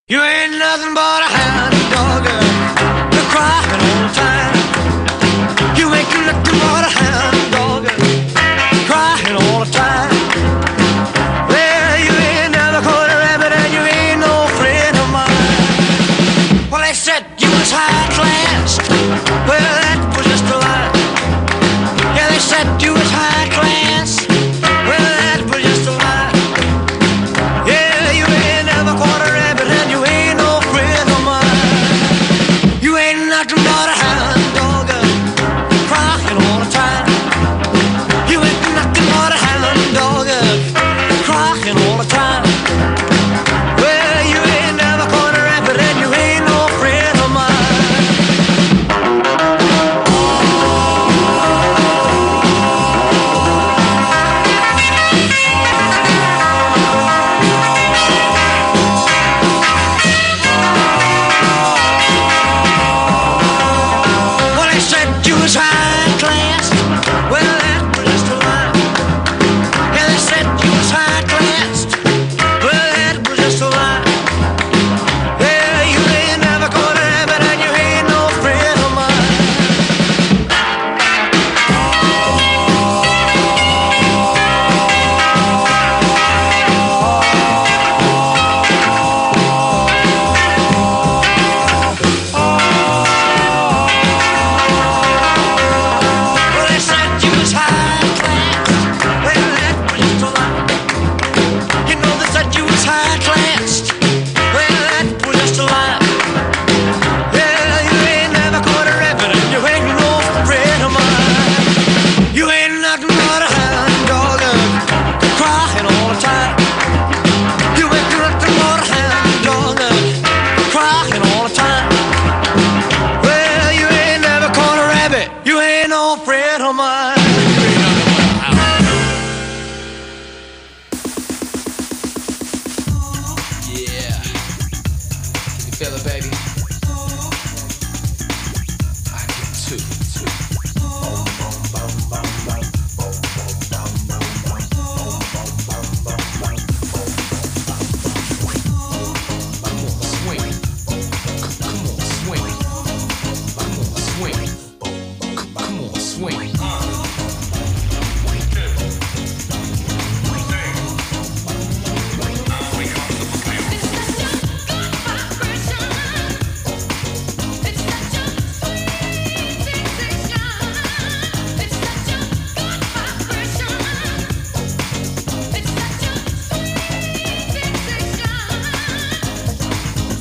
You ain't nothing but a hound dog. You're crying all the time. You ain't nothing but a hound dog. Crying all the time. Well, you ain't never caught a rabbit and you ain't no friend of mine. Well, they said you was high class. Well, that was just a lie. Yeah, they said you was high class. Well, that was just a lie. Yeah, you ain't never caught a rabbit and you ain't no friend of mine. You ain't nothing but a hound dog, crying all the time. You ain't nothing but a hound dog, crying all the time. Well, you ain't never caught a rabbit and you ain't no friend of mine. Well, they said you was high class. Well, that was just a lie. Yeah, they said you was high class. Well, that was just a lie. Yeah, you ain't never caught a rabbit and you ain't no friend of mine. Well, they said you was high class. Well, that was just a lie. You know they said you was high class. Well, that was just a lie. Yeah, you ain't never caught a rabbit and you ain't no friend of mine. You ain't nothing but a hound dog, crying all the time. You ain't nothing but a hound dog, crying all the time. Well, you ain't never caught a rabbit. You ain't no friend of mine. Yeah. Can you feel it, baby? I can too. Come on, swing. Come on, swing. Come on, swing. Come on, swing.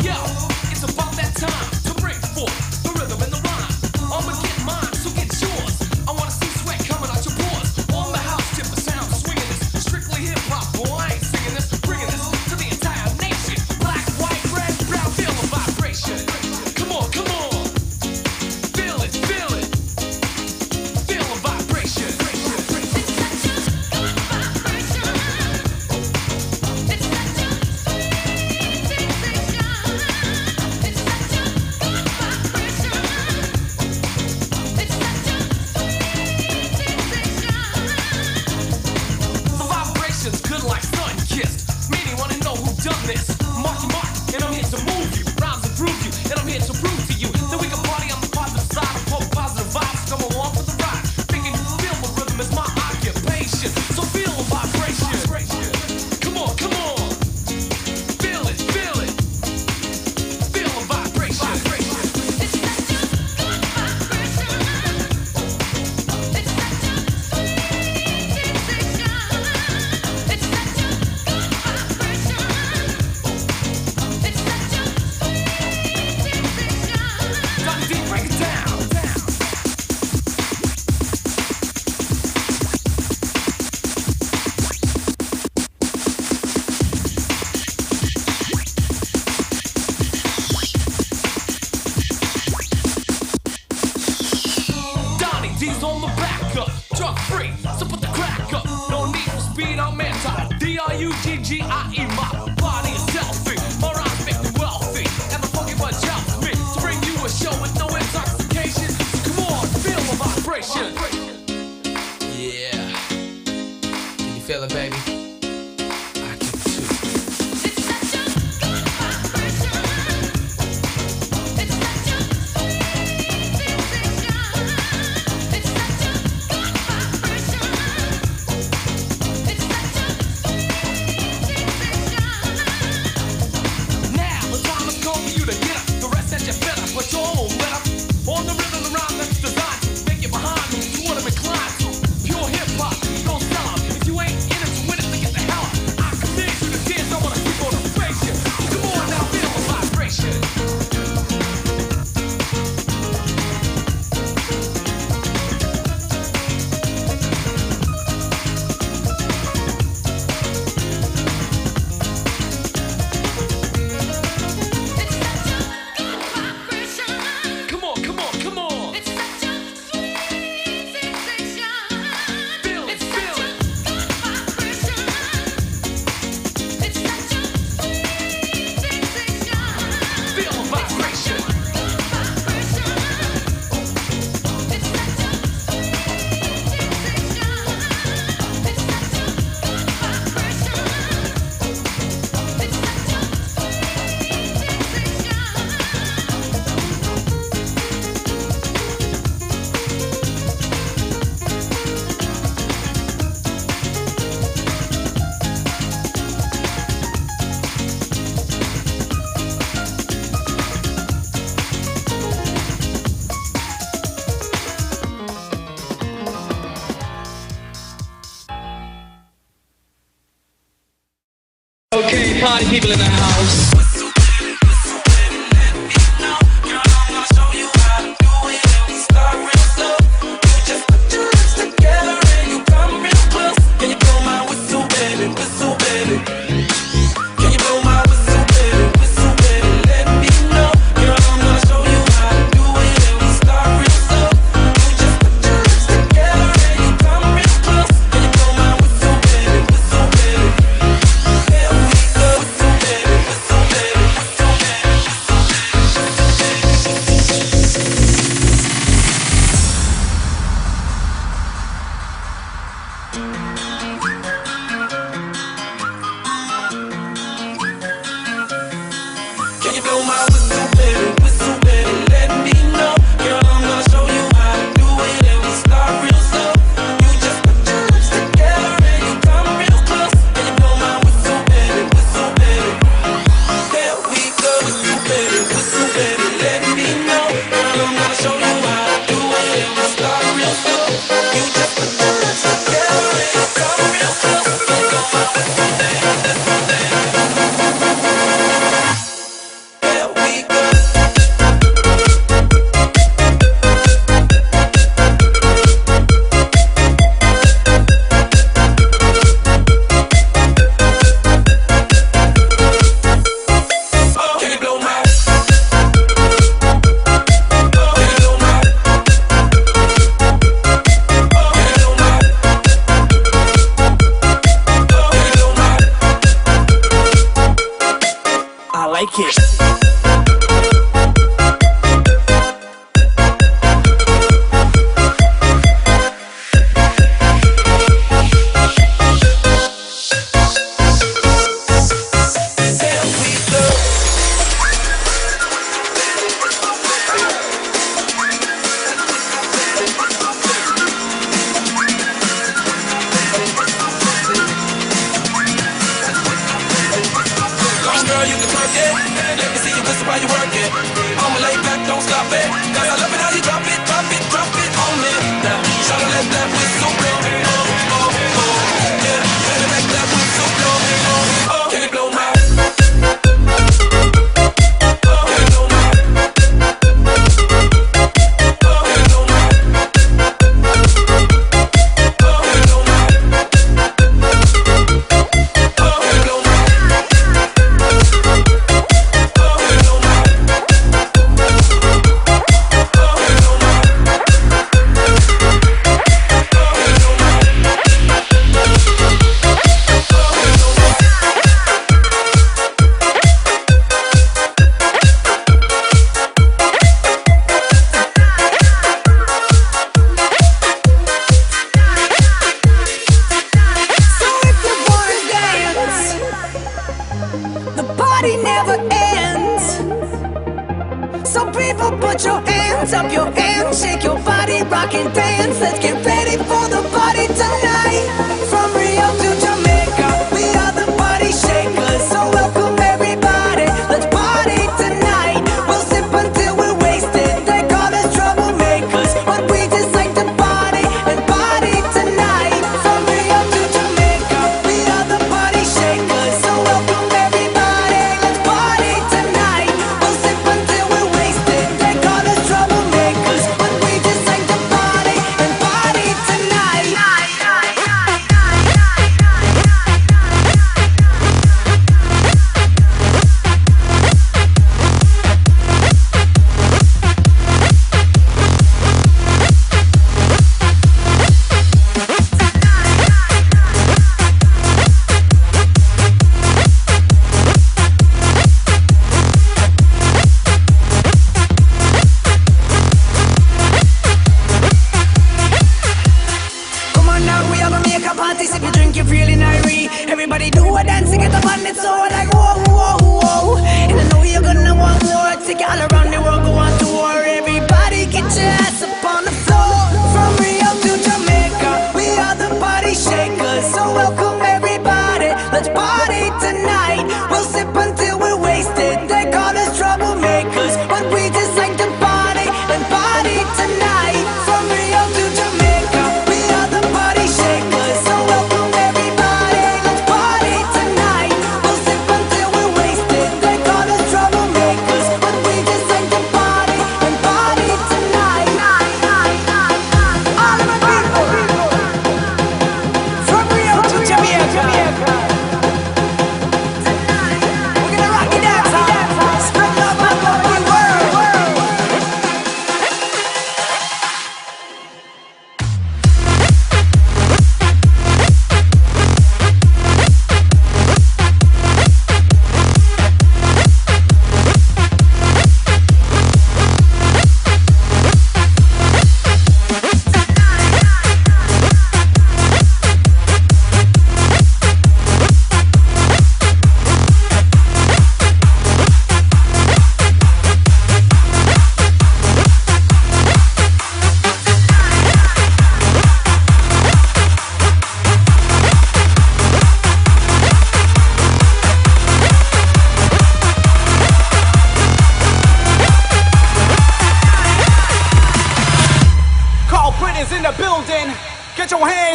Yo, it's about that time to bring forth the rhythm and the rhyme. I'ma get mine, so get yours. I wanna see sweat coming out your pores. On the house tip, the sound swinging this. Strictly hip hop, boy, I ain't singing this. Bringing this to the entire nation. Black, white, red, brown, feel the vibration. Come on, come on. Feel it, feel it. Feel the vibration. The vibration's good like sun kissed. Many wanna know who done this. Marky Mark, and I'm here to move you. Rhymes improve you, and I'm here to prove to you that we can party on the positive side of hope, positive vibes. Come along for the ride. Thinking you feel the rhythm is my occupation. So feel the vibration. Come on, come on. Feel it, feel it. Feel the vibration. Dr. D, break it down. Donnie D's on the back up, drug free, so put the crack up. No need for speed, I'm anti. D-R-U-G-G-I-E, my body is selfie. My rhymes make me wealthy, and the funky bunch helps me to bring you a show with no intoxication. Come on, feel the vibration. Yeah. Can you feel it, baby? I can too.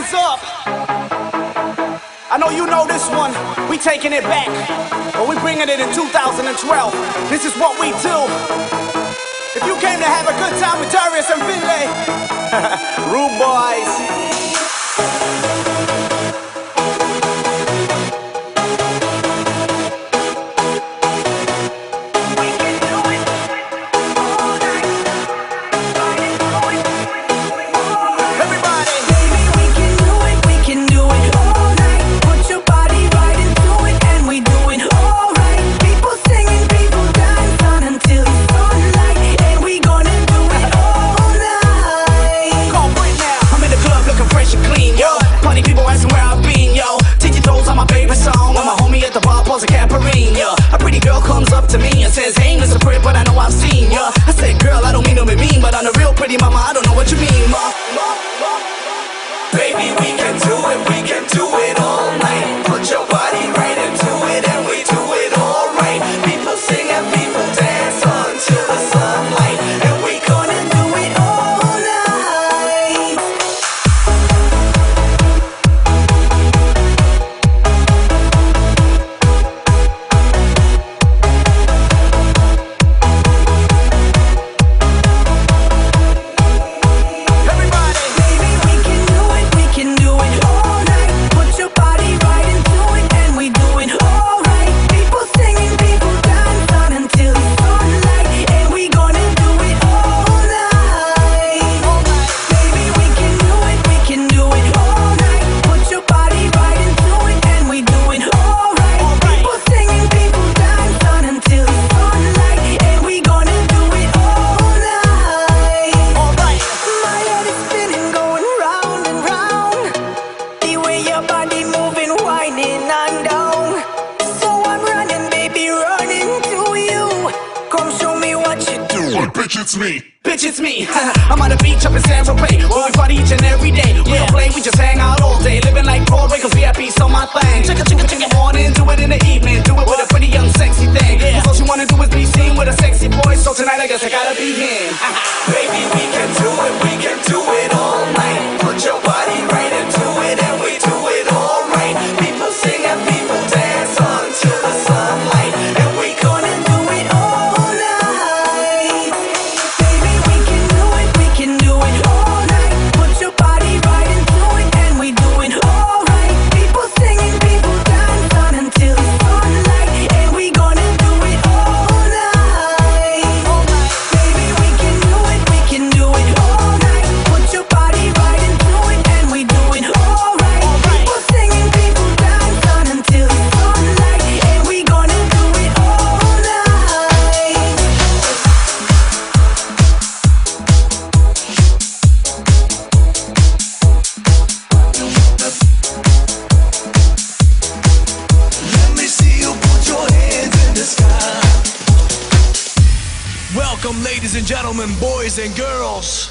hands up. I know you know this one. We taking it back, but we bringing it in 2012. This is what we do. If you came to have a good time with Darius and Finlay, Rude Boys. A pretty girl comes up to me and says, hey, Mr. Pretty, but I know I've seen ya. I said, girl, I don't mean to be mean, but I'm a real pretty mama, I don't know what you mean, ma. Baby, we can do it all night. Put your body right into it and we do it all right. People sing and people dance until the sunlight, and we gonna do it all night. It's me. Bitch, it's me. I'm on the beach up in San Tropez, where we party each and every day. We don't play, we just hang out all day. Living like Broadway, cause VIP's on my thing. Check it in the morning, do it in the evening. Do it with a pretty young sexy thing. Cause all she wanna do is be seen with a sexy boy. So tonight I guess I gotta be him. Baby, we can do it all night. Put your body right into it and we do it all right. People sing and people dance until the sunlight, and we gonna do it all night. Baby, we can do it all night. Put your body right into it and we do it all right. People singing, people dancing until the sunlight, and we gonna do it all night. Baby, we can do it all night. Put your body right into it and we do it all right. People singing, people dancing until the sunlight, and we gonna do it all night. Let me see you put your hands in the sky. Welcome, ladies and gentlemen, boys and girls.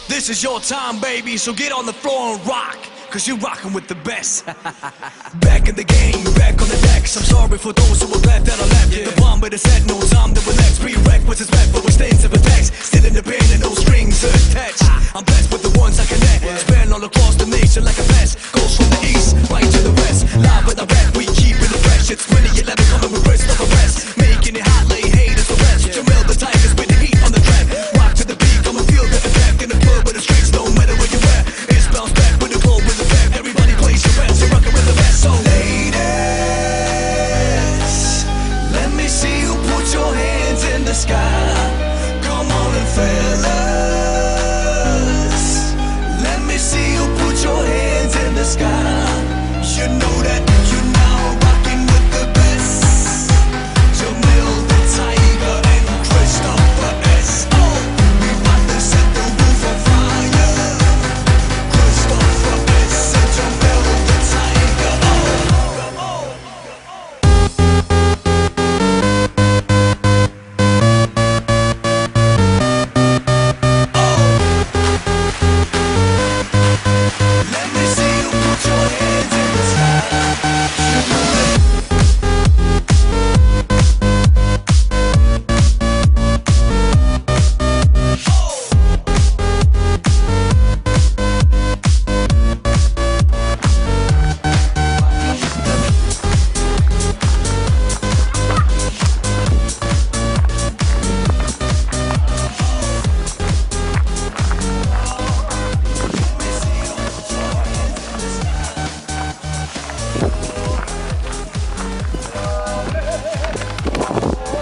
This is your time, baby, so get on the floor and rock, cause you're rocking with the best. Back in the game, back on the decks. I'm sorry for those who were glad that I left. The bomb with a set, no time to relax. Prerequisites back for extensive attacks. Still in the pain and no strings attached. I'm blessed with the ones I connect. Span all across the nation like a pest. Goes from the east right to the west. Live with the rap, we keep it fresh. It's 2011 coming with rest of arrest. Making it hot, lay haters to rest. Jamil the Tigers with the heat on the track. Rock to the beat, come and feel the effect. In the club with the streets, no matter where you at. It's bounce back with the glow with the back. Everybody plays your best, you're rocking with the best. So Ladies, let me see you put your hands in the sky. Come on and fellas, let me see you put your hands in the sky. You know that you're now rocking with the best. Jamil the Tiger and Christopher S.O. We about to set the roof on fire. Christopher S. and Jamil the Tiger. Let me see you put your hands in the sky.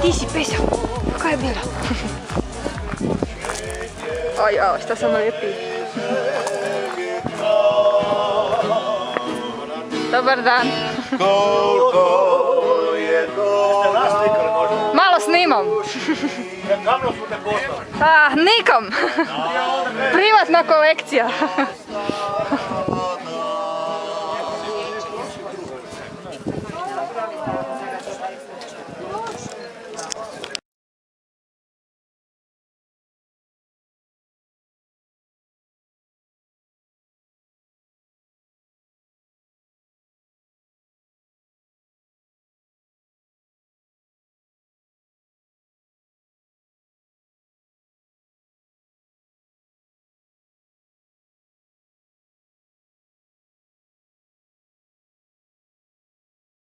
Ti si Peša, kako je bilo? Oj, šta sam lijepi. Dobar dan. Malo snimam. Nikom. Privatna kolekcija.